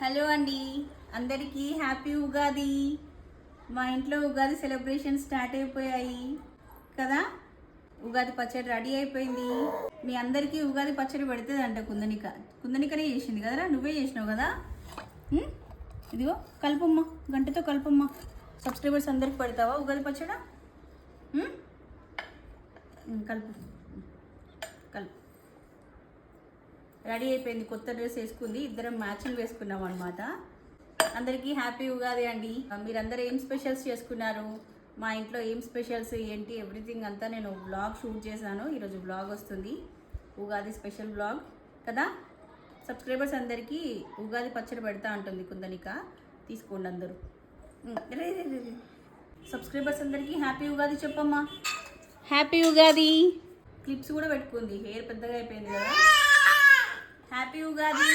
Hello అండి, అందరికీ happy Ugadi. మా ఇంట్లో ఉగాది సెలబ్రేషన్ స్టార్ట్ అయిపోయాయి కదా. ఉగాది పచ్చడి రెడీ అయిపోయింది. మీ అందరికీ ఉగాది పచ్చడి పెడుతుందంట కుందనికనే చేసింది కదరా, నువ్వే చేసినావు కదా. ఇదిగో కలుపమ్మ, గంటతో కలుపమ్మ. సబ్స్క్రైబర్స్ అందరికి పెడతావా ఉగాది పచ్చడి? కలుపు కలుపు. రెడీ అయిపోయింది, కొత్త డ్రెస్ వేసుకుంది, ఇద్దరం మ్యాచింగ్ వేసుకున్నాం అనమాట. అందరికీ హ్యాపీ ఉగాది అండి. మీరందరూ ఏం స్పెషల్స్ చేసుకున్నారు, మా ఇంట్లో ఏం స్పెషల్స్ ఏంటి, ఎవ్రీథింగ్ అంతా నేను వ్లాగ్ షూట్ చేశాను. ఈరోజు వ్లాగ్ వస్తుంది, ఉగాది స్పెషల్ వ్లాగ్ కదా. సబ్స్క్రైబర్స్ అందరికీ ఉగాది పచ్చడి పెడతా ఉంటుంది కుందనిక, తీసుకోండి అందరూ. సబ్స్క్రైబర్స్ అందరికీ హ్యాపీ ఉగాది చెప్పమ్మా. హ్యాపీ ఉగాది. క్లిప్స్ కూడా పెట్టుకుంది, హెయిర్ పెద్దగా అయిపోయింది కదా. హ్యాపీ ఉగాది.